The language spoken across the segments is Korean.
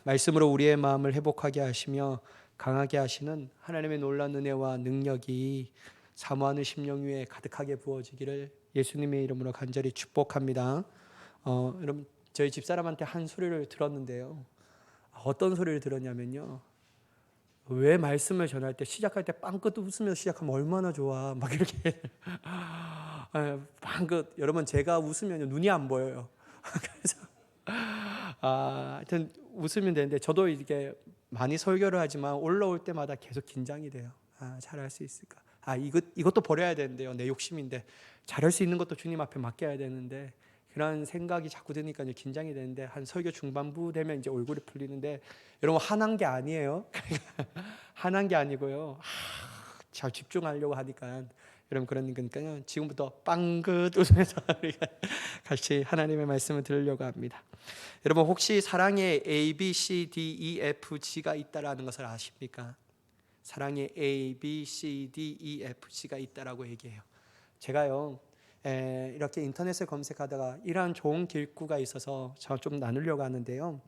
말씀으로 우리의 마음을 회복하게 하시며 강하게 하시는 하나님의 놀라운 은혜와 능력이 사모하는 심령 위에 가득하게 부어지기를 예수님의 이름으로 간절히 축복합니다. 여러분, 저희 집사람한테 한 소리를 들었는데요. 어떤 소리를 들었냐면요, 왜 말씀을 전할 때 시작할 때 빵긋 웃으면서 시작하면 얼마나 좋아 막 이렇게 빵긋. 여러분, 제가 웃으면 눈이 안 보여요. 그래서 하여튼 웃으면 되는데, 저도 이렇게 많이 설교를 하지만 올라올 때마다 계속 긴장이 돼요. 잘할 수 있을까? 이것도 버려야 되는데요. 내 욕심인데 잘할 수 있는 것도 주님 앞에 맡겨야 되는데, 그런 생각이 자꾸 드니까 이제 긴장이 되는데, 한 설교 중반부 되면 이제 얼굴이 풀리는데, 여러분 화난 게 아니에요. 화난 게 아니고요. 잘 집중하려고 하니까 여러분, 그러니까요, 지금부터 빵긋 웃으면서 우리가 같이 하나님의 말씀을 들으려고 합니다. 여러분, 혹시 사랑에 A, B, C, D, E, F, G가 있다라는 것을 아십니까? 사랑에 A, B, C, D, E, F, G가 있다라고 얘기해요. 제가요, 이렇게 인터넷을 검색하다가 이러한 좋은 길구가 있어서 저 좀 나누려고 하는데요.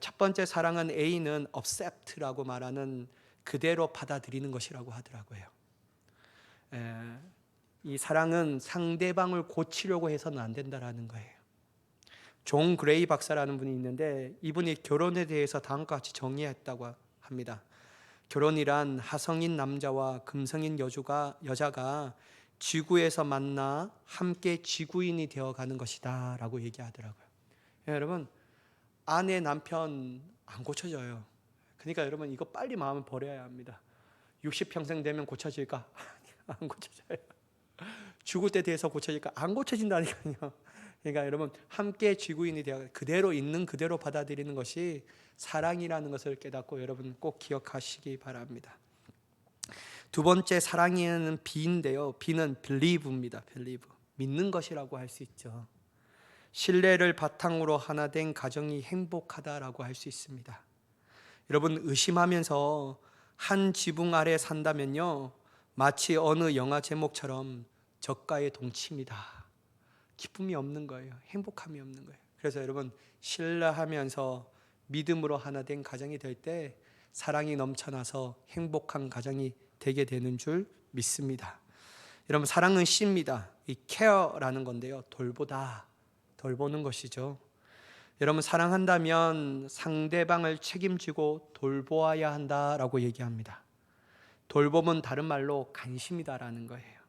첫 번째 사랑은 A는 accept라고 말하는 그대로 받아들이는 것이라고 하더라고요. 이 사랑은 상대방을 고치려고 해서는 안 된다라는 거예요. 존 그레이 박사라는 분이 있는데, 이분이 결혼에 대해서 다음과 같이 정의했다고 합니다. 결혼이란 하성인 남자와 금성인 여자가 지구에서 만나 함께 지구인이 되어가는 것이다 라고 얘기하더라고요. 여러분, 아내 남편 안 고쳐져요. 그러니까 여러분, 이거 빨리 마음을 버려야 합니다. 60평생 되면 고쳐질까? 안 고쳐져요. 죽을 때 돼서 고쳐질까? 안 고쳐진다니까요. 그러니까 여러분, 함께 지구인이 되어 그대로 있는 그대로 받아들이는 것이 사랑이라는 것을 깨닫고 여러분 꼭 기억하시기 바랍니다. 두 번째 사랑에는 B인데요. B는 believe입니다. believe. 믿는 것이라고 할 수 있죠. 신뢰를 바탕으로 하나 된 가정이 행복하다라고 할 수 있습니다. 여러분, 의심하면서 한 지붕 아래 산다면요, 마치 어느 영화 제목처럼 저가의 동침이다. 기쁨이 없는 거예요. 행복함이 없는 거예요. 그래서 여러분, 신뢰하면서 믿음으로 하나 된 가정이 될 때 사랑이 넘쳐나서 행복한 가정이 되게 되는 줄 믿습니다. 여러분, 사랑은 C입니다. 이 care라는 건데요, 돌보다, 돌보는 것이죠. 여러분, 사랑한다면 상대방을 책임지고 돌보아야 한다라고 얘기합니다. 돌봄은 다른 말로 관심이다라는 거예요.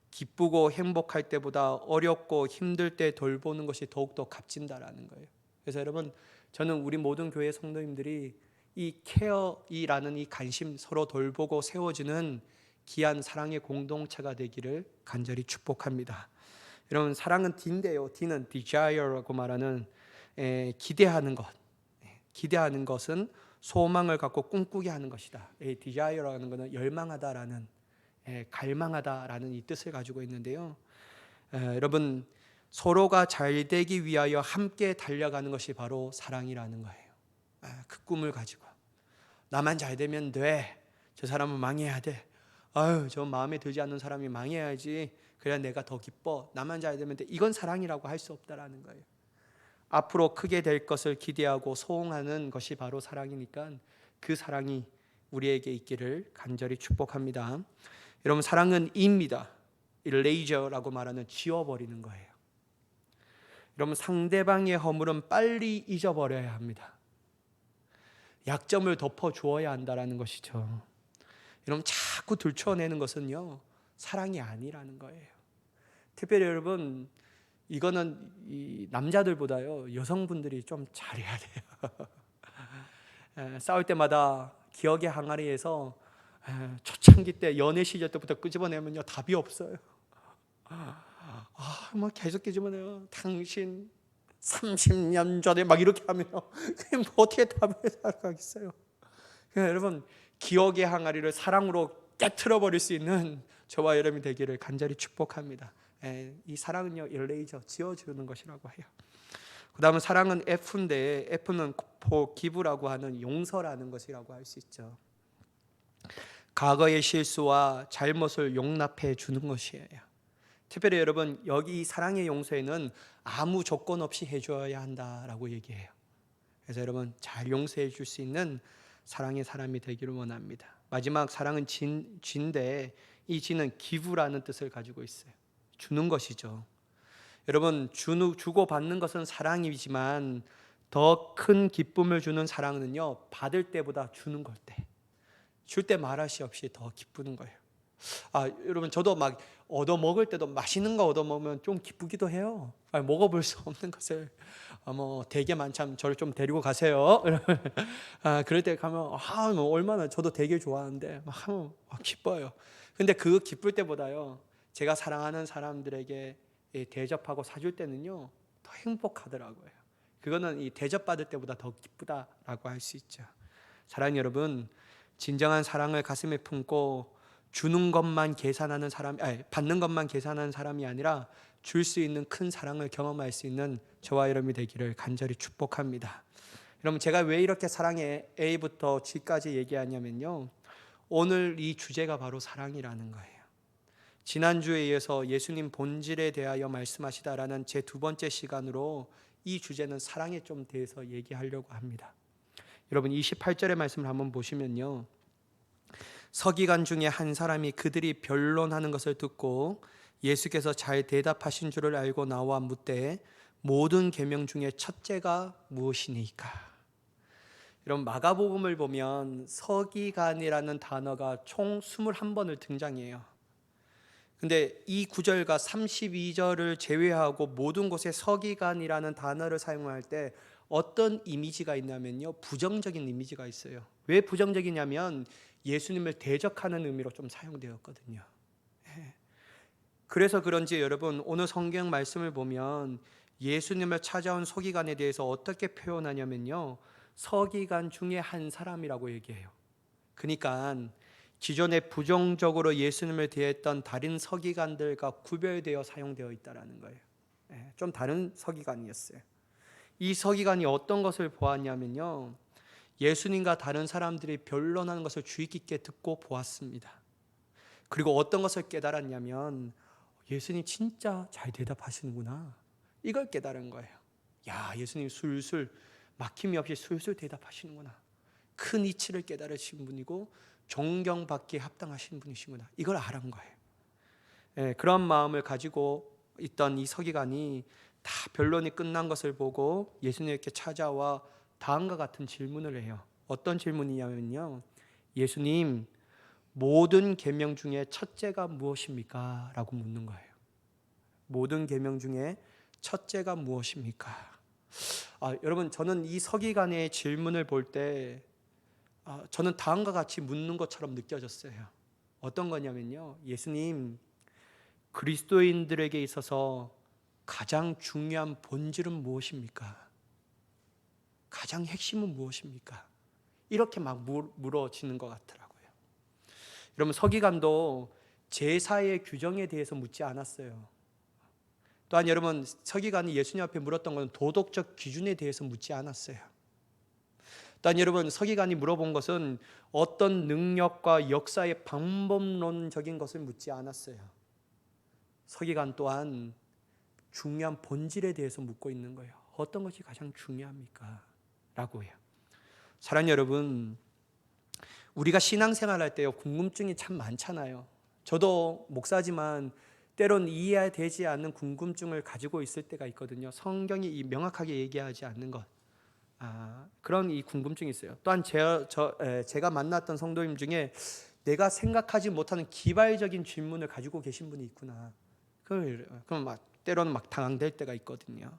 기쁘고 행복할 때보다 어렵고 힘들 때 돌보는 것이 더욱더 값진다라는 거예요. 그래서 여러분, 저는 우리 모든 교회 성도님들이 이 케어이라는 이 관심, 서로 돌보고 세워주는 귀한 사랑의 공동체가 되기를 간절히 축복합니다. 여러분, 사랑은 D인데요, D는 desire라고 말하는 기대하는 것. 기대하는 것은 소망을 갖고 꿈꾸게 하는 것이다. desire라는 것은 열망하다라는, 갈망하다라는 이 뜻을 가지고 있는데요. 여러분, 서로가 잘 되기 위하여 함께 달려가는 것이 바로 사랑이라는 거예요. 그 꿈을 가지고 나만 잘 되면 돼. 저 사람은 망해야 돼. 저 마음에 들지 않는 사람이 망해야지. 그래야 내가 더 기뻐. 나만 잘 되면 돼. 이건 사랑이라고 할 수 없다라는 거예요. 앞으로 크게 될 것을 기대하고 소원하는 것이 바로 사랑이니까 그 사랑이 우리에게 있기를 간절히 축복합니다. 여러분, 사랑은 E입니다. erase라고 말하는 지워버리는 거예요. 여러분, 상대방의 허물은 빨리 잊어버려야 합니다. 약점을 덮어주어야 한다는 것이죠. 여러분, 자꾸 들춰내는 것은요, 사랑이 아니라는 거예요. 특별히 여러분, 이거는 이 남자들보다요, 여성분들이 좀 잘해야 돼요. 싸울 때마다 기억의 항아리에서 초창기 때, 연애 시절 때부터 끄집어내면요, 답이 없어요. 뭐 계속 끄집어내요. 당신 30년 전에 막 이렇게 하면 뭐 어떻게 답을 생각하겠어요. 여러분, 기억의 항아리를 사랑으로 깨트려 버릴 수 있는 저와 여러분이 되기를 간절히 축복합니다. 이 사랑은요, 일레이저, 지어주는 것이라고 해요. 그 다음은 사랑은 F인데, F는 forgive라고 하는 용서라는 것이라고 할 수 있죠. 과거의 실수와 잘못을 용납해 주는 것이에요. 특별히 여러분, 여기 사랑의 용서에는 아무 조건 없이 해줘야 한다라고 얘기해요. 그래서 여러분 잘 용서해 줄 수 있는 사랑의 사람이 되기를 원합니다. 마지막 사랑은 진인데 이 진은 기부라는 뜻을 가지고 있어요. 주는 것이죠. 여러분 주고 받는 것은 사랑이지만 더 큰 기쁨을 주는 사랑은요, 받을 때보다 주는 걸 때, 줄 때 말할 수 없이 더 기쁘는 거예요. 여러분 저도 막 얻어 먹을 때도 맛있는 거 얻어 먹으면 좀 기쁘기도 해요. 먹어볼 수 없는 것을 뭐 대게 만참 저를 좀 데리고 가세요. 그럴 때 가면 뭐 얼마나 저도 되게 좋아하는데 막 하면 기뻐요. 근데 그 기쁠 때보다요, 제가 사랑하는 사람들에게 대접하고 사줄 때는요 더 행복하더라고요. 그거는 이 대접받을 때보다 더 기쁘다라고 할 수 있죠. 사랑 여러분, 진정한 사랑을 가슴에 품고 주는 것만 계산하는 사람, 받는 것만 계산하는 사람이 아니라 줄 수 있는 큰 사랑을 경험할 수 있는 저와 여러분이 되기를 간절히 축복합니다. 여러분 제가 왜 이렇게 사랑의 A부터 G까지 얘기하냐면요, 오늘 이 주제가 바로 사랑이라는 거예요. 지난주에 이어서 예수님 본질에 대하여 말씀하시다라는 제 두 번째 시간으로 이 주제는 사랑에 좀 대해서 얘기하려고 합니다. 여러분 28절의 말씀을 한번 보시면요, 서기관 중에 한 사람이 그들이 변론하는 것을 듣고 예수께서 잘 대답하신 줄을 알고 나와 묻되 모든 계명 중에 첫째가 무엇이니까? 여러분 마가복음을 보면 서기관이라는 단어가 총 21번을 등장해요. 근데 이 9절과 32절을 제외하고 모든 곳에 서기관이라는 단어를 사용할 때 어떤 이미지가 있냐면요, 부정적인 이미지가 있어요. 왜 부정적이냐면 예수님을 대적하는 의미로 좀 사용되었거든요. 그래서 그런지 여러분 오늘 성경 말씀을 보면 예수님을 찾아온 서기관에 대해서 어떻게 표현하냐면요, 서기관 중에 한 사람이라고 얘기해요. 그러니까 기존에 부정적으로 예수님을 대했던 다른 서기관들과 구별되어 사용되어 있다는 거예요. 좀 다른 서기관이었어요. 이 서기관이 어떤 것을 보았냐면요, 예수님과 다른 사람들이 변론하는 것을 주의 깊게 듣고 보았습니다. 그리고 어떤 것을 깨달았냐면 예수님 진짜 잘 대답하시는구나, 이걸 깨달은 거예요. 예수님 술술 막힘이 없이 술술 대답하시는구나, 큰 이치를 깨달으신 분이고 존경받기에 합당하신 분이시구나, 이걸 알은 거예요. 그런 마음을 가지고 있던 이 서기관이 다 변론이 끝난 것을 보고 예수님께 찾아와 다음과 같은 질문을 해요. 어떤 질문이냐면요, 예수님, 모든 계명 중에 첫째가 무엇입니까? 라고 묻는 거예요. 모든 계명 중에 첫째가 무엇입니까? 여러분 저는 이 서기관의 질문을 볼 때 저는 다음과 같이 묻는 것처럼 느껴졌어요. 어떤 거냐면요, 예수님, 그리스도인들에게 있어서 가장 중요한 본질은 무엇입니까? 가장 핵심은 무엇입니까? 이렇게 막 물어지는 것 같더라고요. 여러분 서기관도 제사의 규정에 대해서 묻지 않았어요. 또한 여러분 서기관이 예수님 앞에 물었던 것은 도덕적 기준에 대해서 묻지 않았어요. 또한 여러분 서기관이 물어본 것은 어떤 능력과 역사의 방법론적인 것을 묻지 않았어요. 서기관 또한 중요한 본질에 대해서 묻고 있는 거예요. 어떤 것이 가장 중요합니까? 라고 해요. 사랑하는 여러분, 우리가 신앙생활할 때요 궁금증이 참 많잖아요. 저도 목사지만 때론 이해되지 않는 궁금증을 가지고 있을 때가 있거든요. 성경이 명확하게 얘기하지 않는 것, 그런 이 궁금증이 있어요. 또한 제가 만났던 성도님 중에 내가 생각하지 못하는 기발적인 질문을 가지고 계신 분이 있구나. 그럼 막 때로는 막 당황될 때가 있거든요.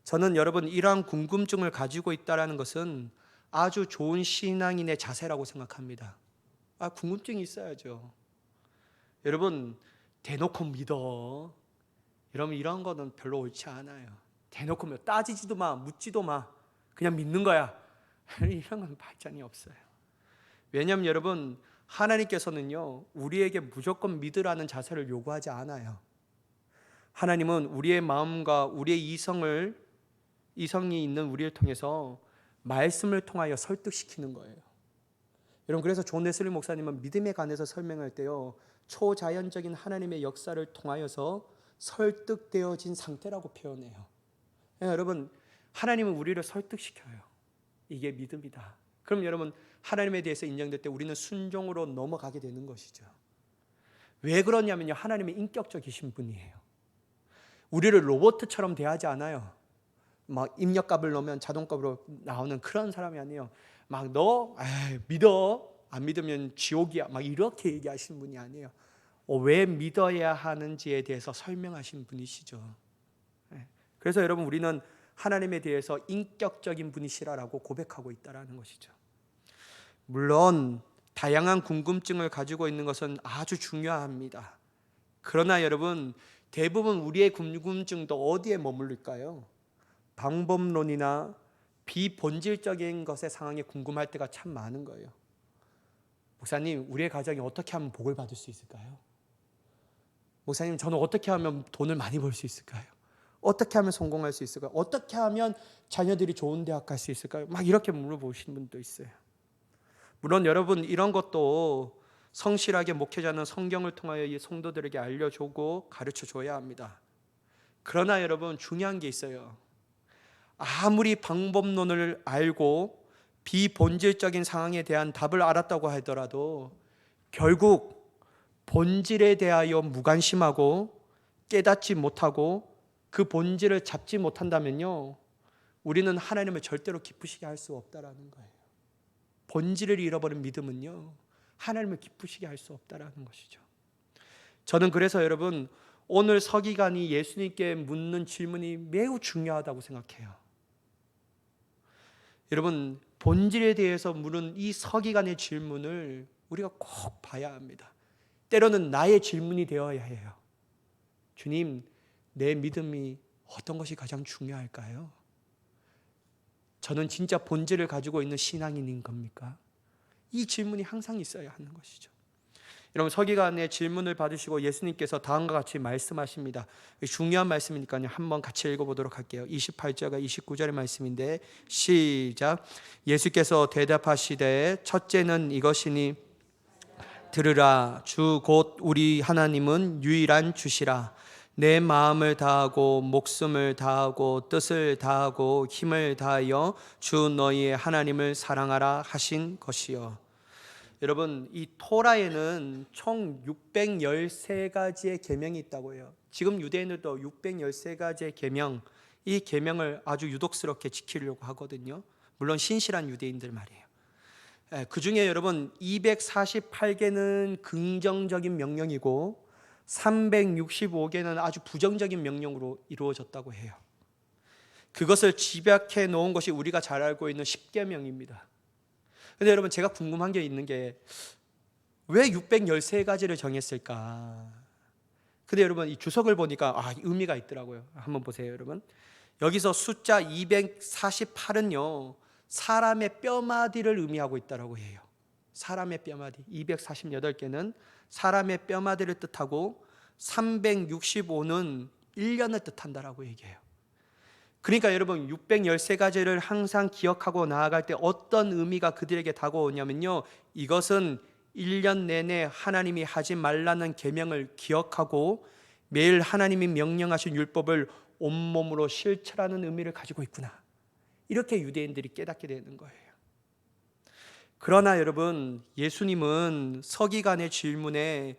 저는 여러분 이러한 궁금증을 가지고 있다라는 것은 아주 좋은 신앙인의 자세라고 생각합니다. 궁금증이 있어야죠. 여러분 대놓고 믿어, 여러분 이런 거는 별로 옳지 않아요. 대놓고 따지지도 마, 묻지도 마, 그냥 믿는 거야. 이런 건 발전이 없어요. 왜냐하면 여러분 하나님께서는요 우리에게 무조건 믿으라는 자세를 요구하지 않아요. 하나님은 우리의 마음과 우리의 이성이 있는 우리를 통해서 말씀을 통하여 설득시키는 거예요. 여러분 그래서 존 웨슬리 목사님은 믿음에 관해서 설명할 때요 초자연적인 하나님의 역사를 통하여서 설득되어진 상태라고 표현해요. 여러분 하나님은 우리를 설득시켜요. 이게 믿음이다. 그럼 여러분, 하나님에 대해서 인정될 때 우리는 순종으로 넘어가게 되는 것이죠. 왜 그러냐면요, 하나님이 인격적이신 분이에요. 우리를 로봇처럼 대하지 않아요. 막 입력값을 넣으면 자동값으로 나오는 그런 사람이 아니에요. 막 너 믿어, 안 믿으면 지옥이야, 막 이렇게 얘기하시는 분이 아니에요. 왜 믿어야 하는지에 대해서 설명하신 분이시죠. 그래서 여러분, 우리는 하나님에 대해서 인격적인 분이시라고 고백하고 있다는 것이죠. 물론 다양한 궁금증을 가지고 있는 것은 아주 중요합니다. 그러나 여러분, 대부분 우리의 궁금증도 어디에 머무를까요? 방법론이나 비본질적인 것의 상황에 궁금할 때가 참 많은 거예요. 목사님, 우리의 가정이 어떻게 하면 복을 받을 수 있을까요? 목사님, 저는 어떻게 하면 돈을 많이 벌 수 있을까요? 어떻게 하면 성공할 수 있을까요? 어떻게 하면 자녀들이 좋은 대학 갈 수 있을까요? 막 이렇게 물어보시는 분도 있어요. 물론 여러분, 이런 것도 성실하게 목회자는 성경을 통하여 이 성도들에게 알려주고 가르쳐줘야 합니다. 그러나 여러분, 중요한 게 있어요. 아무리 방법론을 알고 비본질적인 상황에 대한 답을 알았다고 하더라도 결국 본질에 대하여 무관심하고 깨닫지 못하고 그 본질을 잡지 못한다면요, 우리는 하나님을 절대로 기쁘시게 할 수 없다라는 거예요. 본질을 잃어버린 믿음은요, 하나님을 기쁘시게 할 수 없다라는 것이죠. 저는 그래서 여러분, 오늘 서기관이 예수님께 묻는 질문이 매우 중요하다고 생각해요. 여러분, 본질에 대해서 물은 이 서기관의 질문을 우리가 꼭 봐야 합니다. 때로는 나의 질문이 되어야 해요. 주님, 내 믿음이 어떤 것이 가장 중요할까요? 저는 진짜 본질을 가지고 있는 신앙인인 겁니까? 이 질문이 항상 있어야 하는 것이죠. 여러분, 서기관의 질문을 받으시고 예수님께서 다음과 같이 말씀하십니다. 중요한 말씀이니까요, 한번 같이 읽어보도록 할게요. 28절과 29절의 말씀인데, 시작. 예수께서 대답하시되 첫째는 이것이니 들으라. 주 곧 우리 하나님은 유일한 주시라. 내 마음을 다하고 목숨을 da하고 뜻을 다하고 힘을 다하여 주 너희의 하나님을 사랑하라 하신 것이요. 여러분, 이 토라에는 총 613가지의 계명이 있다고 해요. 지금 유대인들도 613가지의 계명, 이 계명을 아주 유독스럽게 지키려고 하거든요. 물론 신실한 유대인들 말이에요. 그 중에 여러분 248개는 긍정적인 명령이고 365개는 아주 부정적인 명령으로 이루어졌다고 해요. 그것을 집약해 놓은 것이 우리가 잘 알고 있는 10계명입니다. 근데 여러분, 제가 궁금한 게 있는 게 왜 613가지를 정했을까? 근데 여러분, 이 주석을 보니까 의미가 있더라고요. 한번 보세요, 여러분. 여기서 숫자 248은요, 사람의 뼈마디를 의미하고 있다고 해요. 사람의 뼈마디. 248개는 사람의 뼈마디를 뜻하고 365는 1년을 뜻한다라고 얘기해요. 그러니까 여러분, 613가지를 항상 기억하고 나아갈 때 어떤 의미가 그들에게 다가오냐면요, 이것은 1년 내내 하나님이 하지 말라는 계명을 기억하고 매일 하나님이 명령하신 율법을 온몸으로 실천하는 의미를 가지고 있구나, 이렇게 유대인들이 깨닫게 되는 거예요. 그러나 여러분, 예수님은 서기관의 질문에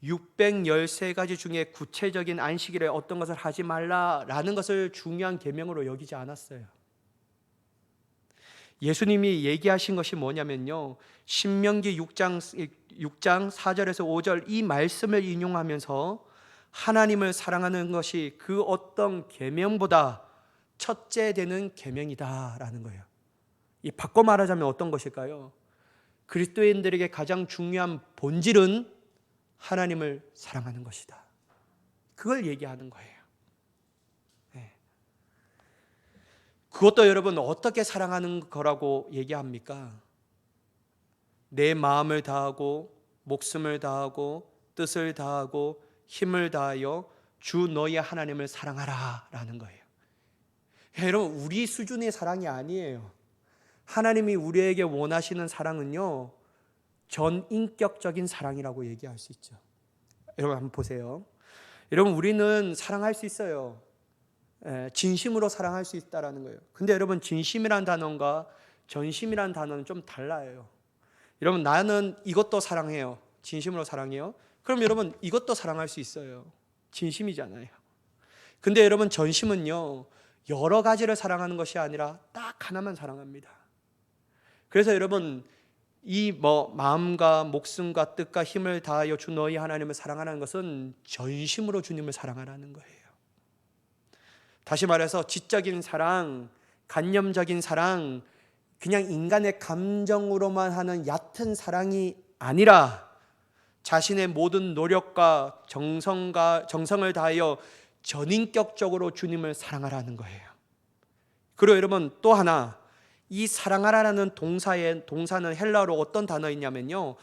613가지 중에 구체적인 안식일에 어떤 것을 하지 말라라는 것을 중요한 계명으로 여기지 않았어요. 예수님이 얘기하신 것이 뭐냐면요, 신명기 6장 4절에서 5절 이 말씀을 인용하면서 하나님을 사랑하는 것이 그 어떤 계명보다 첫째 되는 계명이다라는 거예요. 이 바꿔 말하자면 어떤 것일까요? 그리스도인들에게 가장 중요한 본질은 하나님을 사랑하는 것이다. 그걸 얘기하는 거예요. 그것도 여러분, 어떻게 사랑하는 거라고 얘기합니까? 내 마음을 다하고 목숨을 다하고 뜻을 다하고 힘을 다하여 주 너희 하나님을 사랑하라 라는 거예요. 여러분, 우리 수준의 사랑이 아니에요. 하나님이 우리에게 원하시는 사랑은요, 전인격적인 사랑이라고 얘기할 수 있죠. 여러분, 한번 보세요. 여러분, 우리는 사랑할 수 있어요. 진심으로 사랑할 수 있다라는 거예요. 근데 여러분, 진심이란 단어가 전심이라는 단어는 좀 달라요. 여러분, 나는 이것도 사랑해요. 진심으로 사랑해요. 그럼 여러분, 이것도 사랑할 수 있어요. 진심이잖아요. 근데 여러분, 전심은요, 여러 가지를 사랑하는 것이 아니라 딱 하나만 사랑합니다. 그래서 여러분, 이 마음과 목숨과 뜻과 힘을 다하여 주 너희 하나님을 사랑하는 것은 전심으로 주님을 사랑하라는 거예요. 다시 말해서 지적인 사랑, 간념적인 사랑, 그냥 인간의 감정으로만 하는 얕은 사랑이 아니라 자신의 모든 노력과 정성을 다하여 전인격적으로 주님을 사랑하라는 거예요. 그리고 여러분, 또 하나, 이 사랑하라는 동사는 헬라어로 어떤 단어이냐면요,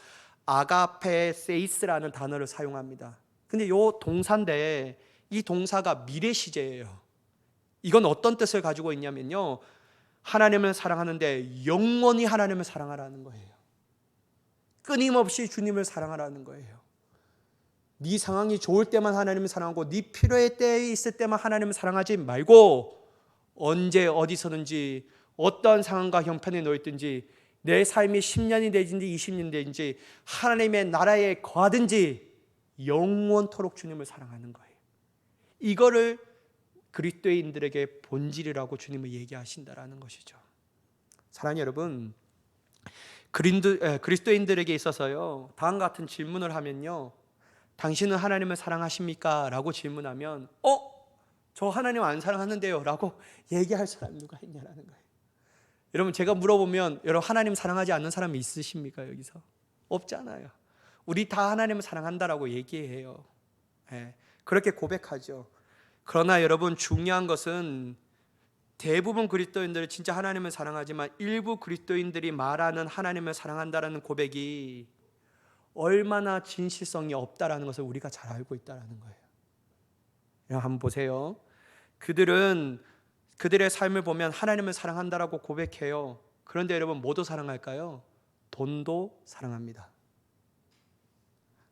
아가페세이스라는 단어를 사용합니다. 근데 이 동사인데 이 동사가 미래 시제예요. 이건 어떤 뜻을 가지고 있냐면요, 하나님을 사랑하는데 영원히 하나님을 사랑하라는 거예요. 끊임없이 주님을 사랑하라는 거예요. 네 상황이 좋을 때만 하나님을 사랑하고 네 필요의 때에 있을 때만 하나님을 사랑하지 말고, 언제 어디서든지 어떤 상황과 형편에 놓였든지, 내 삶이 10년이 되든지 20년이 되든지 하나님의 나라에 거하든지 영원토록 주님을 사랑하는 거예요. 이거를 그리스도인들에게 본질이라고 주님은 얘기하신다라는 것이죠. 사랑하는 여러분, 그리스도인들에게 있어서요, 다음과 같은 질문을 하면요, 당신은 하나님을 사랑하십니까? 라고 질문하면 저 하나님 안 사랑하는데요 라고 얘기할 사람이 누가 있냐라는 거예요. 여러분, 제가 물어보면 여러분 하나님 사랑하지 않는 사람이 있으십니까? 여기서 없잖아요. 우리 다 하나님을 사랑한다라고 얘기해요. 그렇게 고백하죠. 그러나 여러분, 중요한 것은 대부분 그리스도인들이 진짜 하나님을 사랑하지만 일부 그리스도인들이 말하는 하나님을 사랑한다라는 고백이 얼마나 진실성이 없다라는 것을 우리가 잘 알고 있다라는 거예요. 한번 보세요. 그들의 삶을 보면 하나님을 사랑한다라고 고백해요. 그런데 여러분, 뭐도 사랑할까요? 돈도 사랑합니다.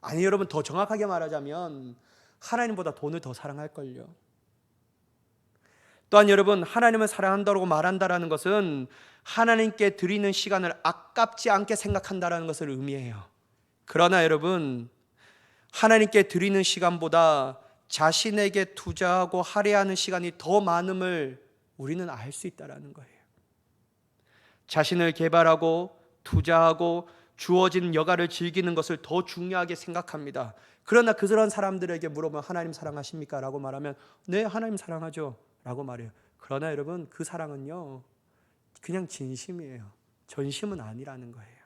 아니, 여러분, 더 정확하게 말하자면 하나님보다 돈을 더 사랑할걸요. 또한 여러분, 하나님을 사랑한다고 말한다라는 것은 하나님께 드리는 시간을 아깝지 않게 생각한다라는 것을 의미해요. 그러나 여러분, 하나님께 드리는 시간보다 자신에게 투자하고 할애하는 시간이 더 많음을 우리는 알 수 있다라는 거예요. 자신을 개발하고 투자하고 주어진 여가를 즐기는 것을 더 중요하게 생각합니다. 그러나 그런 사람들에게 물어보면 하나님 사랑하십니까? 라고 말하면 네, 하나님 사랑하죠 라고 말해요. 그러나 여러분, 그 사랑은요, 그냥 진심이에요. 전심은 아니라는 거예요.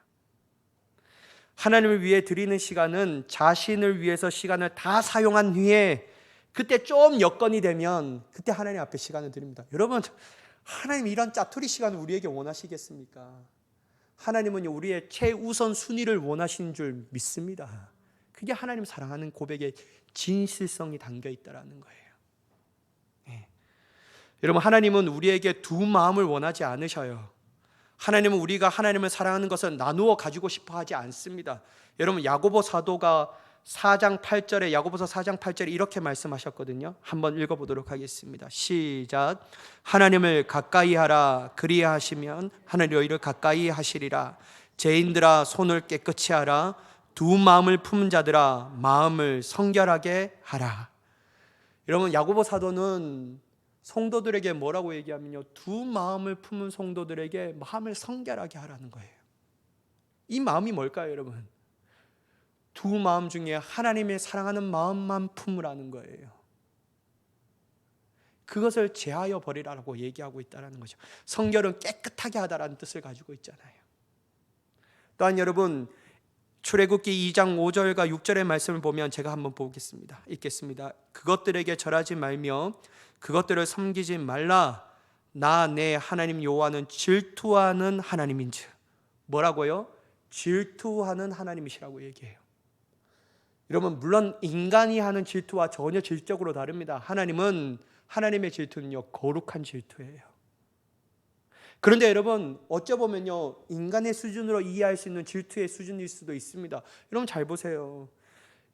하나님을 위해 드리는 시간은 자신을 위해서 시간을 다 사용한 후에 그때 좀 여건이 되면 그때 하나님 앞에 시간을 드립니다. 여러분, 하나님 이런 짜투리 시간을 우리에게 원하시겠습니까? 하나님은 우리의 최우선 순위를 원하시는 줄 믿습니다. 그게 하나님 사랑하는 고백의 진실성이 담겨 있다라는 거예요. 여러분, 하나님은 우리에게 두 마음을 원하지 않으셔요. 하나님은 우리가 하나님을 사랑하는 것을 나누어 가지고 싶어 하지 않습니다. 여러분, 야고보서 4장 8절에 이렇게 말씀하셨거든요. 한번 읽어보도록 하겠습니다. 시작. 하나님을 가까이 하라. 그리하시면 하나님 너희를 가까이 하시리라. 죄인들아, 손을 깨끗이 하라. 두 마음을 품은 자들아, 마음을 성결하게 하라. 여러분, 야고보 사도는 성도들에게 뭐라고 얘기하면요, 두 마음을 품은 성도들에게 마음을 성결하게 하라는 거예요. 이 마음이 뭘까요, 여러분? 두 마음 중에 하나님의 사랑하는 마음만 품으라는 거예요. 그것을 제하여 버리라고 얘기하고 있다는 거죠. 성결은 깨끗하게 하다라는 뜻을 가지고 있잖아요. 또한 여러분, 출애굽기 2장 5절과 6절의 말씀을 보면 제가 한번 보겠습니다. 읽겠습니다. 그것들에게 절하지 말며 그것들을 섬기지 말라. 나 내 하나님 여호와는 질투하는 하나님인즉. 뭐라고요? 질투하는 하나님이시라고 얘기해요. 여러분, 물론 인간이 하는 질투와 전혀 질적으로 다릅니다. 하나님의 질투는요, 거룩한 질투예요. 그런데 여러분, 어쩌보면요, 인간의 수준으로 이해할 수 있는 질투의 수준일 수도 있습니다. 여러분, 잘 보세요.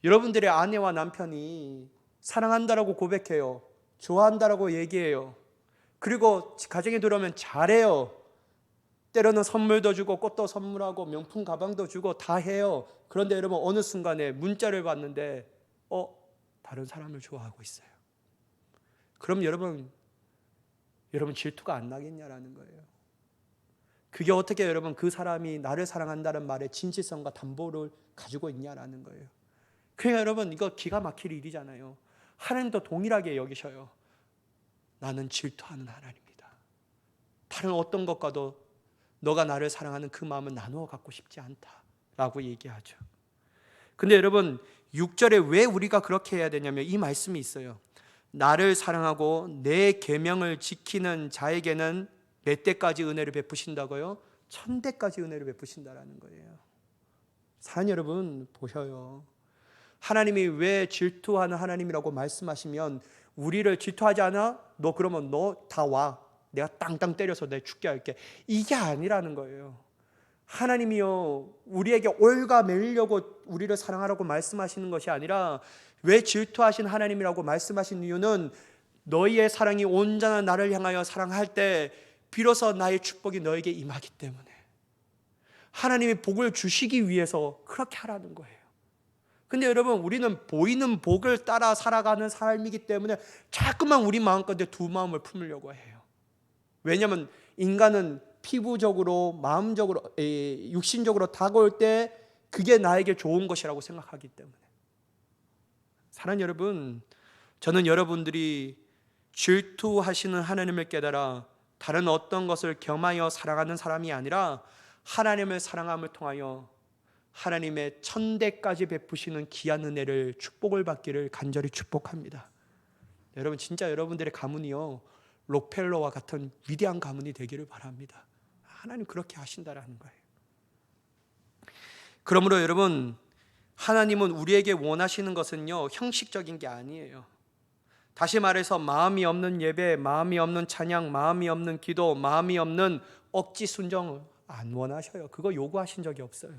여러분들의 아내와 남편이 사랑한다라고 고백해요. 좋아한다라고 얘기해요. 그리고 가정에 들어오면 잘해요. 때로는 선물도 주고 꽃도 선물하고 명품 가방도 주고 다 해요. 그런데 여러분 어느 순간에 문자를 받는데 다른 사람을 좋아하고 있어요. 그럼 여러분 질투가 안 나겠냐라는 거예요. 그게 어떻게 여러분 그 사람이 나를 사랑한다는 말의 진실성과 담보를 가지고 있냐라는 거예요. 그러니까 여러분 이거 기가 막힐 일이잖아요. 하나님도 동일하게 여기셔요. 나는 질투하는 하나님이다. 다른 어떤 것과도 너가 나를 사랑하는 그 마음을 나누어 갖고 싶지 않다라고 얘기하죠. 근데 여러분 6절에 왜 우리가 그렇게 해야 되냐면 이 말씀이 있어요. 나를 사랑하고 내 계명을 지키는 자에게는 몇 대까지 은혜를 베푸신다고요? 1000대까지 은혜를 베푸신다라는 거예요. 사랑 여러분 보셔요. 하나님이 왜 질투하는 하나님이라고 말씀하시면 우리를 질투하지 않아? 너 그러면 너 다 와. 내가 땅땅 때려서 내 죽게 할게. 이게 아니라는 거예요. 하나님이요 우리에게 올가매려고 우리를 사랑하라고 말씀하시는 것이 아니라 왜 질투하신 하나님이라고 말씀하신 이유는 너희의 사랑이 온전한 나를 향하여 사랑할 때 비로소 나의 축복이 너에게 임하기 때문에 하나님이 복을 주시기 위해서 그렇게 하라는 거예요. 근데 여러분 우리는 보이는 복을 따라 살아가는 삶이기 때문에 자꾸만 우리 마음가운데 두 마음을 품으려고 해요. 왜냐하면 인간은 피부적으로 마음적으로 육신적으로 다가올 때 그게 나에게 좋은 것이라고 생각하기 때문에 사랑하는 여러분 저는 여러분들이 질투하시는 하나님을 깨달아 다른 어떤 것을 겸하여 사랑하는 사람이 아니라 하나님을 사랑함을 통하여 하나님의 1000대까지 베푸시는 귀한 은혜를 축복을 받기를 간절히 축복합니다. 여러분 진짜 여러분들의 가문이요 록펠러와 같은 위대한 가문이 되기를 바랍니다. 하나님 그렇게 하신다라는 거예요. 그러므로 여러분 하나님은 우리에게 원하시는 것은요 형식적인 게 아니에요. 다시 말해서 마음이 없는 예배, 마음이 없는 찬양, 마음이 없는 기도, 마음이 없는 억지 순종을 안 원하셔요. 그거 요구하신 적이 없어요.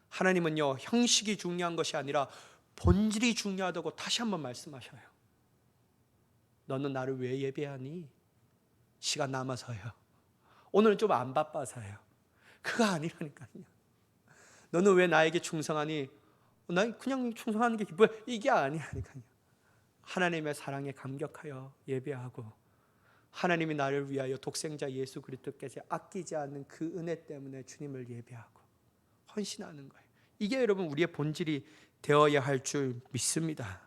하나님은요 형식이 중요한 것이 아니라 본질이 중요하다고 다시 한번 말씀하셔요. 너는 나를 왜 예배하니? 시간 남아서요. 오늘은 좀 안 바빠서요. 그거 아니라니까요. 너는 왜 나에게 충성하니? 난 그냥 충성하는 게 기뻐요. 이게 아니라니까요. 하나님의 사랑에 감격하여 예배하고 하나님이 나를 위하여 독생자 예수 그리스도께서 아끼지 않는 그 은혜 때문에 주님을 예배하고 헌신하는 거예요. 이게 여러분 우리의 본질이 되어야 할 줄 믿습니다.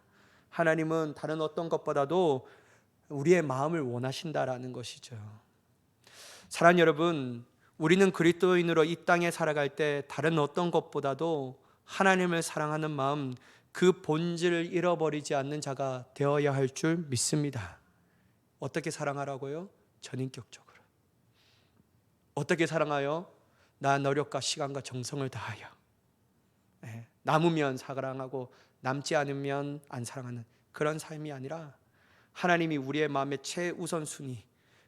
하나님은 다른 어떤 것보다도 우리의 마음을 원하신다라는 것이죠. 사랑하는 여러분, 우리는 그리스도인으로 이 땅에 살아갈 때 다른 어떤 것보다도 하나님을 사랑하는 마음, 그 본질을 잃어버리지 않는 자가 되어야 할 줄 믿습니다. 어떻게 사랑하라고요? 전인격적으로. 어떻게 사랑하여? 나 노력과 시간과 정성을 다하여. 남으면 사랑하고 남지 않으면 안 사랑하는 그런 삶이 아니라 하나님이 우리의 마음의 최우선순위,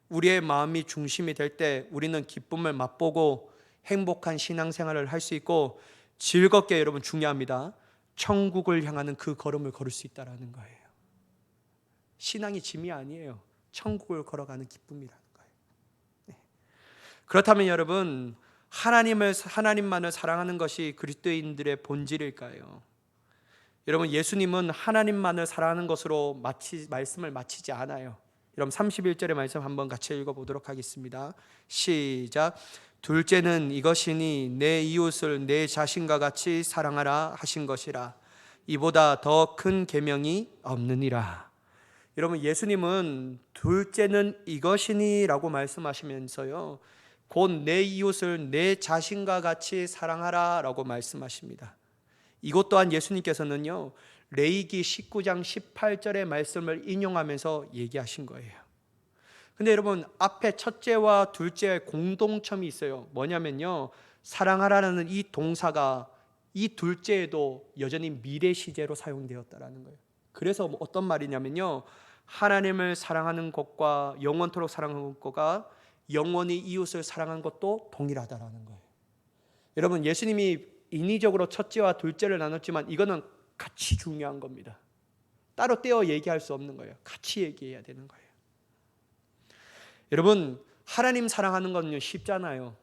우리의 마음이 중심이 될 때 우리는 기쁨을 맛보고 행복한 신앙생활을 할 수 있고 즐겁게 여러분 중요합니다. 천국을 향하는 그 걸음을 걸을 수 있다는 거예요. 신앙이 짐이 아니에요. 천국을 걸어가는 기쁨이라는 거예요. 그렇다면 여러분 하나님만을 사랑하는 것이 그리스도인들의 본질일까요? 여러분 예수님은 하나님만을 사랑하는 것으로 말씀을 마치지 않아요. 여러분 31절의 말씀 한번 같이 읽어보도록 하겠습니다. 시작. 둘째는 이것이니 내 이웃을 내 자신과 같이 사랑하라 하신 것이라. 이보다 더 큰 계명이 없느니라. 여러분 예수님은 둘째는 이것이니 라고 말씀하시면서요 곧 내 이웃을 내 자신과 같이 사랑하라 라고 말씀하십니다. 이것 또한 예수님께서는요 레위기 19장 18절의 말씀을 인용하면서 얘기하신 거예요. 근데 여러분 앞에 첫째와 둘째의 공동점이 있어요. 뭐냐면요 사랑하라는 이 동사가 이 둘째에도 여전히 미래 시제로 사용되었다라는 거예요. 그래서 어떤 말이냐면요 하나님을 사랑하는 것과 영원토록 사랑하는 것과 영원히 이웃을 사랑하는 것도 동일하다라는 거예요. 여러분 예수님이 인위적으로 첫째와 둘째를 나눴지만 이거는 같이 중요한 겁니다. 따로 떼어 얘기할 수 없는 거예요. 같이 얘기해야 되는 거예요. 여러분 하나님 사랑하는 건 쉽잖아요.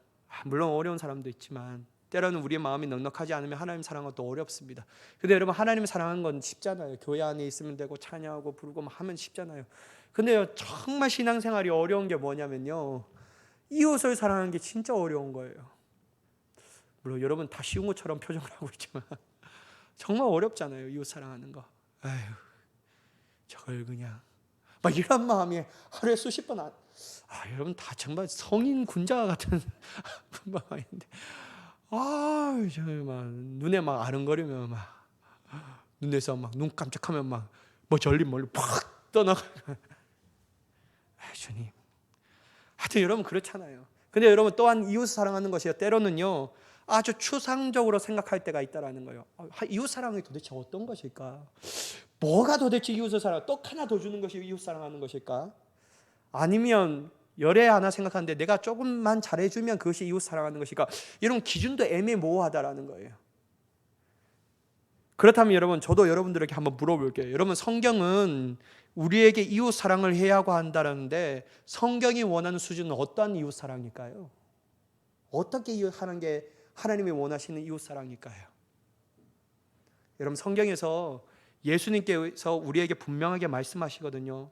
물론 어려운 사람도 있지만 때로는 우리의 마음이 넉넉하지 않으면 하나님 사랑하는 것도 어렵습니다. 근데 여러분, 하나님 사랑하는 건 쉽잖아요. 교회 안에 있으면 되고 찬양하고 부르고 하면 쉽잖아요. 근데요, 정말 신앙생활이 어려운 게 뭐냐면요, 이웃을 사랑하는 게 진짜 어려운 거예요. 물론 여러분 다 쉬운 것처럼 표정을 하고 있지만 정말 어렵잖아요, 이웃 사랑하는 거. 아휴, 저걸 그냥 막 이런 마음이 하루에 수십 번 여러분 다 정말 성인 군자 같은 마음인데, 정말 막 눈에 막 아른거리면 막 눈에서 막 눈 깜짝하면 막 뭐 절리 멀리 팍 떠나가. 주님. 하여튼 여러분 그렇잖아요. 근데 여러분 또한 이웃 사랑하는 것이 때로는요 아주 추상적으로 생각할 때가 있다라는 거예요. 이웃 사랑이 도대체 어떤 것일까? 뭐가 도대체 이웃을 사랑? 떡 하나 더 주는 것이 이웃 사랑하는 것일까? 아니면 열애 하나 생각하는데 내가 조금만 잘해주면 그것이 이웃 사랑하는 것일까? 이런 기준도 애매모호하다라는 거예요. 그렇다면 여러분, 저도 여러분들에게 한번 물어볼게요. 여러분, 성경은 우리에게 이웃 사랑을 해야 하고 한다는데 성경이 원하는 수준은 어떠한 이웃 사랑일까요? 어떻게 하는 게 하나님이 원하시는 이웃 사랑일까요? 여러분, 성경에서 예수님께서 우리에게 분명하게 말씀하시거든요.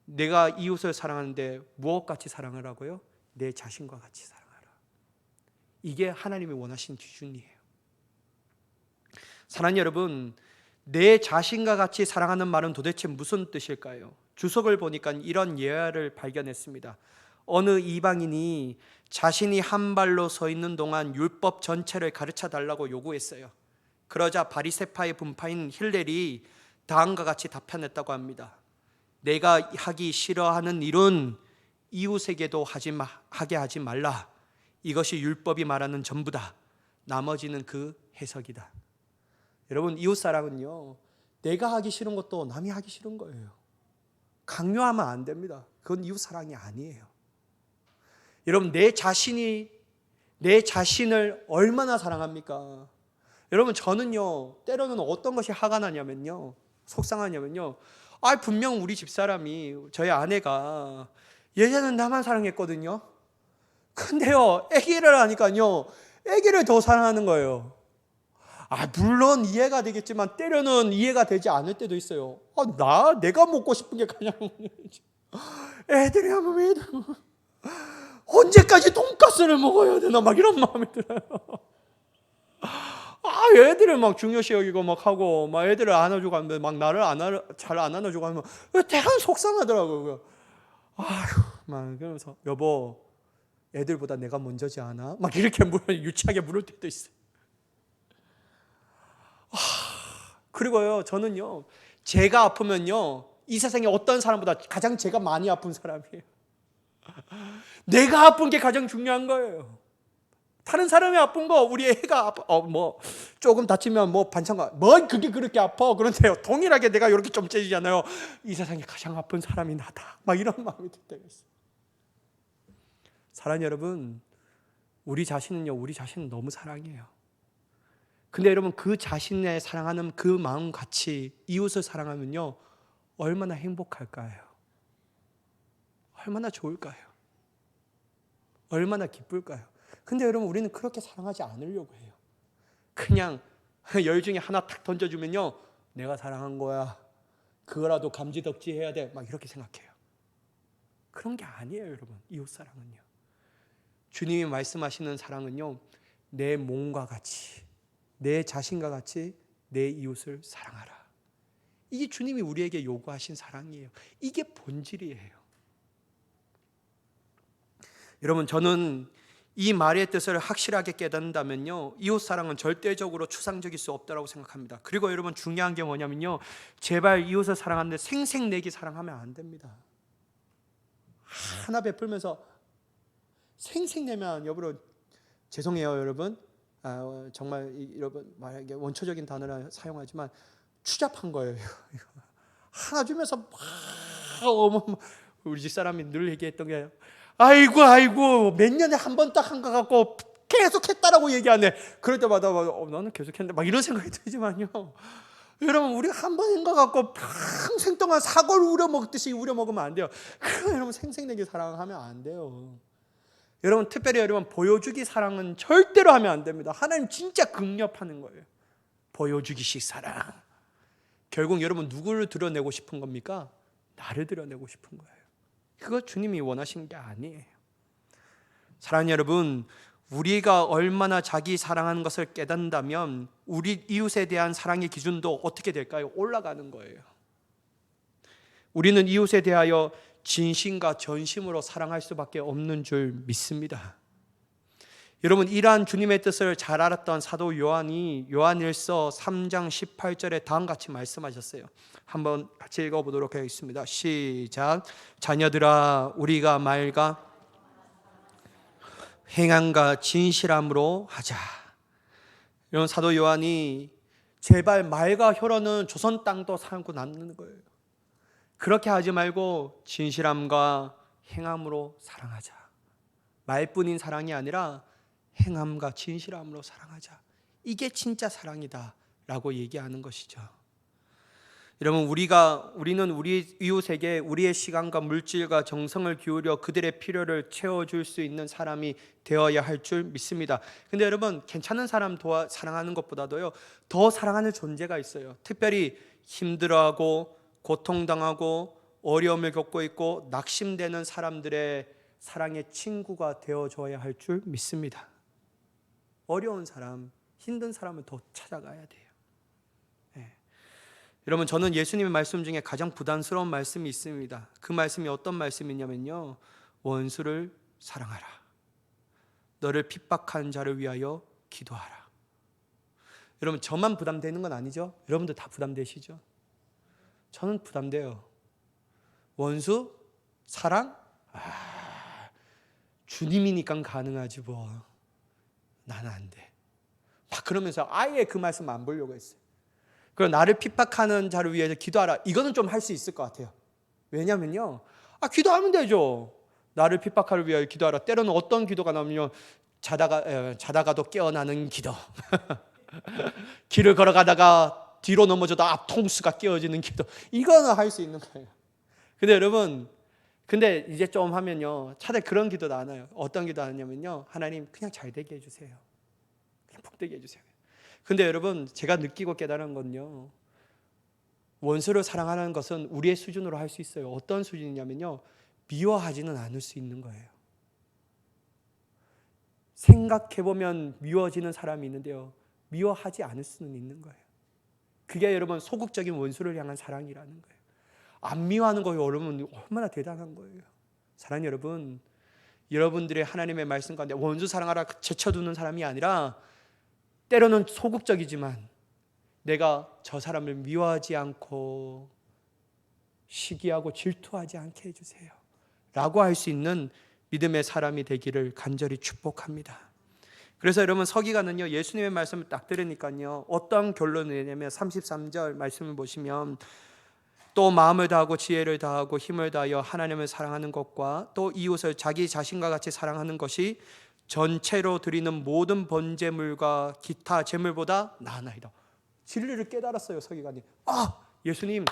내가 이웃을 사랑하는데 무엇같이 사랑을 하고요? 내 자신과 같이 사랑하라. 이게 하나님이 원하시는 기준이에요. 사랑하는 여러분, 내 자신과 같이 사랑하는 말은 도대체 무슨 뜻일까요? 주석을 보니까 이런 예화를 발견했습니다. 어느 이방인이 자신이 한 발로 서 있는 동안 율법 전체를 가르쳐 달라고 요구했어요. 그러자 바리새파의 분파인 힐렐이 다음과 같이 답변했다고 합니다. 내가 하기 싫어하는 일은 이웃에게도 하게 하지 말라. 이것이 율법이 말하는 전부다. 나머지는 그 해석이다. 여러분, 이웃사랑은요 내가 하기 싫은 것도 남이 하기 싫은 거예요. 강요하면 안 됩니다. 그건 이웃사랑이 아니에요. 여러분, 내 자신을 얼마나 사랑합니까? 여러분, 저는요 때로는 어떤 것이 화가 나냐면요, 속상하냐면요, 분명 우리 집사람이, 저희 아내가 예전엔 나만 사랑했거든요. 근데요 아기를 하니까요 아기를 더 사랑하는 거예요. 물론 이해가 되겠지만 때로는 이해가 되지 않을 때도 있어요. 내가 먹고 싶은 게 그냥 애들이 하면 왜 언제까지 돈가스를 먹어야 되나 막 이런 마음이 들어요. 애들을 막 중요시 여기고 막 하고 막 애들을 안아주고 하는데 막 나를 잘 안 안아주고 하면 대단 속상하더라고요. 막 그러면서 여보, 애들보다 내가 먼저지 않아? 막 이렇게 유치하게 물을 때도 있어요. 그리고요 저는요 제가 아프면요 이 세상에 어떤 사람보다 가장 제가 많이 아픈 사람이에요. 내가 아픈 게 가장 중요한 거예요. 다른 사람이 아픈 거, 우리 애가 조금 다치면 반찬가 그게 그렇게 아파. 그런데요 동일하게 내가 이렇게 좀 째지잖아요. 이 세상에 가장 아픈 사람이 나다. 막 이런 마음이 들 때가 있어요. 사랑하는 여러분, 우리 자신은 너무 사랑해요. 근데 여러분, 그 자신의 사랑하는 그 마음 같이 이웃을 사랑하면요 얼마나 행복할까요? 얼마나 좋을까요? 얼마나 기쁠까요? 근데 여러분, 우리는 그렇게 사랑하지 않으려고 해요. 그냥 열 중에 하나 탁 던져주면요 내가 사랑한 거야, 그거라도 감지덕지 해야 돼, 막 이렇게 생각해요. 그런 게 아니에요. 여러분, 이웃 사랑은요, 주님이 말씀하시는 사랑은요 내 몸과 같이, 내 자신과 같이 내 이웃을 사랑하라. 이게 주님이 우리에게 요구하신 사랑이에요. 이게 본질이에요. 여러분, 저는 이 말의 뜻을 확실하게 깨닫는다면요 이웃 사랑은 절대적으로 추상적일 수 없다고 생각합니다. 그리고 여러분, 중요한 게 뭐냐면요, 제발 이웃을 사랑하는데 생색내기 사랑하면 안 됩니다. 하나 베풀면서 생색내면, 여러분 죄송해요 여러분, 정말 여러분 말하기 원초적인 단어를 사용하지만 추잡한 거예요. 하나 주면서 우리 집사람이 늘 얘기했던 게 아이고 몇 년에 한 번 딱 한 거 갖고 계속 했다라고 얘기하네. 그럴 때마다 나는 계속 했는데 막 이런 생각이 들지만요, 여러분, 우리가 한 번 한 거 갖고 평생 동안 사골 우려 먹듯이 우려 먹으면 안 돼요. 여러분, 생색내게 사랑하면 안 돼요. 여러분, 특별히 여러분, 보여주기 사랑은 절대로 하면 안 됩니다. 하나님 진짜 극렬하는 거예요. 보여주기식 사랑. 결국 여러분, 누구를 드러내고 싶은 겁니까? 나를 드러내고 싶은 거예요. 그거 주님이 원하시는 게 아니에요. 사랑하는 여러분, 우리가 얼마나 자기 사랑하는 것을 깨닫는다면 우리 이웃에 대한 사랑의 기준도 어떻게 될까요? 올라가는 거예요. 우리는 이웃에 대하여 진심과 전심으로 사랑할 수밖에 없는 줄 믿습니다. 여러분, 이러한 주님의 뜻을 잘 알았던 사도 요한이 요한일서 3장 18절에 다음과 같이 말씀하셨어요. 한번 같이 읽어보도록 하겠습니다. 시작. 자녀들아, 우리가 말과 행함과 진실함으로 하자. 이런 사도 요한이 제발 말과 혀로는 조선 땅도 살고 남는 거예요. 그렇게 하지 말고 진실함과 행함으로 사랑하자. 말뿐인 사랑이 아니라 행함과 진실함으로 사랑하자. 이게 진짜 사랑이다 라고 얘기하는 것이죠. 여러분, 우리는 우리 이웃에게 우리의 시간과 물질과 정성을 기울여 그들의 필요를 채워줄 수 있는 사람이 되어야 할 줄 믿습니다. 근데 여러분, 괜찮은 사람 사랑하는 것보다도요, 더 사랑하는 존재가 있어요. 특별히 힘들어하고 고통당하고 어려움을 겪고 있고 낙심되는 사람들의 사랑의 친구가 되어줘야 할 줄 믿습니다. 어려운 사람, 힘든 사람을 더 찾아가야 돼요. 여러분, 저는 예수님의 말씀 중에 가장 부담스러운 말씀이 있습니다. 그 말씀이 어떤 말씀이냐면요, 원수를 사랑하라. 너를 핍박한 자를 위하여 기도하라. 여러분, 저만 부담되는 건 아니죠? 여러분들 다 부담되시죠? 저는 부담돼요. 원수 사랑? 주님이니까 가능하지 뭐. 나는 안 돼. 막 그러면서 아예 그 말씀 안 보려고 했어요. 그리고 나를 핍박하는 자를 위해서 기도하라. 이거는 좀 할 수 있을 것 같아요. 왜냐면요, 기도하면 되죠. 나를 핍박하를 위하여 기도하라. 때로는 어떤 기도가 나오면요, 자다가도 깨어나는 기도. 길을 걸어가다가 뒤로 넘어져도 앞통수가 끼어지는 기도. 이거는 할 수 있는 거예요. 근데 여러분, 이제 좀 하면요, 차라리 그런 기도도 안 해요. 어떤 기도 하냐면요, 하나님 그냥 잘 되게 해주세요. 그냥 복되게 해주세요. 근데 여러분, 제가 느끼고 깨달은 건요, 원수를 사랑하는 것은 우리의 수준으로 할 수 있어요. 어떤 수준이냐면요, 미워하지는 않을 수 있는 거예요. 생각해보면 미워지는 사람이 있는데요, 미워하지 않을 수는 있는 거예요. 그게 여러분 소극적인 원수를 향한 사랑이라는 거예요. 안 미워하는 거예요. 여러분, 얼마나 대단한 거예요. 사랑하는 여러분, 여러분들의 하나님의 말씀 가운데 원수 사랑하라 제쳐두는 사람이 아니라, 때로는 소극적이지만 내가 저 사람을 미워하지 않고 시기하고 질투하지 않게 해주세요 라고 할 수 있는 믿음의 사람이 되기를 간절히 축복합니다. 그래서 여러분, 서기관은요, 예수님의 말씀을 딱 들으니까요, 어떤 결론을 내냐면 33절 말씀을 보시면, 또 마음을 다하고 지혜를 다하고 힘을 다하여 하나님을 사랑하는 것과 또 이웃을 자기 자신과 같이 사랑하는 것이 전체로 드리는 모든 번제물과 기타 제물보다 나으나이다. 진리를 깨달았어요, 서기관이. 예수님,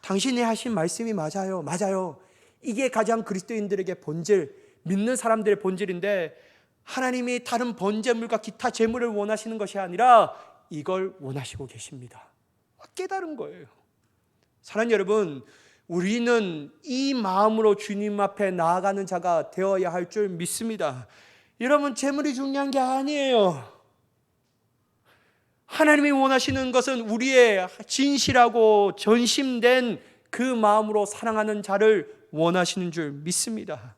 당신이 하신 말씀이 맞아요. 이게 가장 그리스도인들에게 본질, 믿는 사람들의 본질인데, 하나님이 다른 번제물과 기타 제물을 원하시는 것이 아니라 이걸 원하시고 계십니다. 깨달은 거예요. 사랑하는 여러분, 우리는 이 마음으로 주님 앞에 나아가는 자가 되어야 할 줄 믿습니다. 여러분, 재물이 중요한 게 아니에요. 하나님이 원하시는 것은 우리의 진실하고 전심된 그 마음으로 사랑하는 자를 원하시는 줄 믿습니다.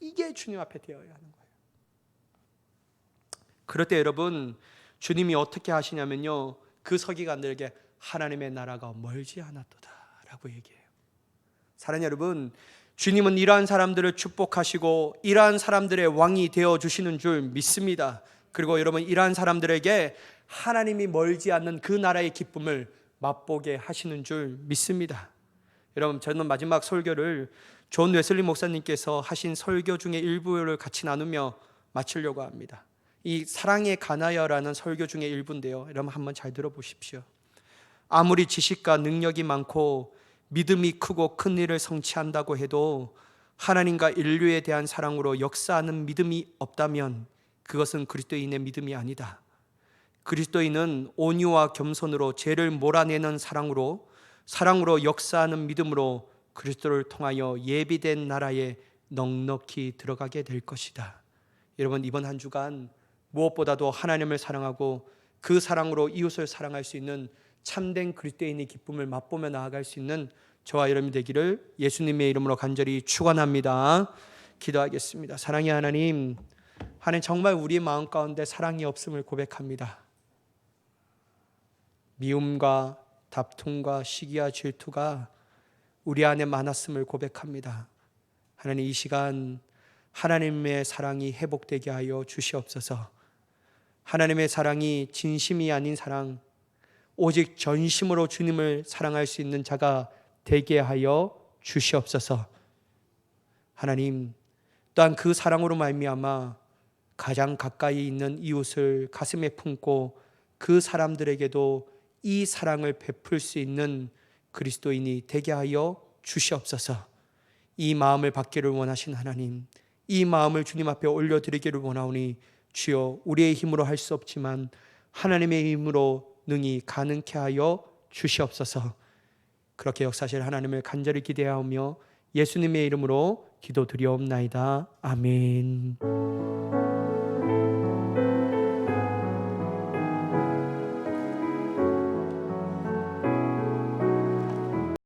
이게 주님 앞에 되어야 하는 거예요. 그럴 때 여러분, 주님이 어떻게 하시냐면요, 그 서기관들에게 하나님의 나라가 멀지 않았도다 라고 얘기해요. 사랑하는 여러분, 주님은 이러한 사람들을 축복하시고 이러한 사람들의 왕이 되어주시는 줄 믿습니다. 그리고 여러분, 이러한 사람들에게 하나님이 멀지 않는 그 나라의 기쁨을 맛보게 하시는 줄 믿습니다. 여러분, 저는 마지막 설교를 존 웨슬리 목사님께서 하신 설교 중에 일부를 같이 나누며 마치려고 합니다. 이 사랑에 관하여라는 설교 중에 일부인데요, 여러분 한번 잘 들어보십시오. 아무리 지식과 능력이 많고 믿음이 크고 큰 일을 성취한다고 해도 하나님과 인류에 대한 사랑으로 역사하는 믿음이 없다면 그것은 그리스도인의 믿음이 아니다. 그리스도인은 온유와 겸손으로 죄를 몰아내는 사랑으로 역사하는 믿음으로 그리스도를 통하여 예비된 나라에 넉넉히 들어가게 될 것이다. 여러분, 이번 한 주간 무엇보다도 하나님을 사랑하고 그 사랑으로 이웃을 사랑할 수 있는 참된 그리스도인의 기쁨을 맛보며 나아갈 수 있는 저와 여러분이 되기를 예수님의 이름으로 간절히 축원합니다. 기도하겠습니다. 사랑의 하나님, 정말 우리 마음 가운데 사랑이 없음을 고백합니다. 미움과 다툼과 시기와 질투가 우리 안에 많았음을 고백합니다. 하나님, 이 시간 하나님의 사랑이 회복되게 하여 주시옵소서. 하나님의 사랑이 진심이 아닌 사랑, 오직 전심으로 주님을 사랑할 수 있는 자가 되게 하여 주시옵소서. 하나님, 또한 그 사랑으로 말미암아 가장 가까이 있는 이웃을 가슴에 품고 그 사람들에게도 이 사랑을 베풀 수 있는 그리스도인이 되게 하여 주시옵소서. 이 마음을 받기를 원하신 하나님, 이 마음을 주님 앞에 올려드리기를 원하오니 주여, 우리의 힘으로 할 수 없지만 하나님의 힘으로 능히 가능케 하여 주시옵소서. 그렇게 역사하실 하나님을 간절히 기대하며 예수님의 이름으로 기도드리옵나이다. 아멘.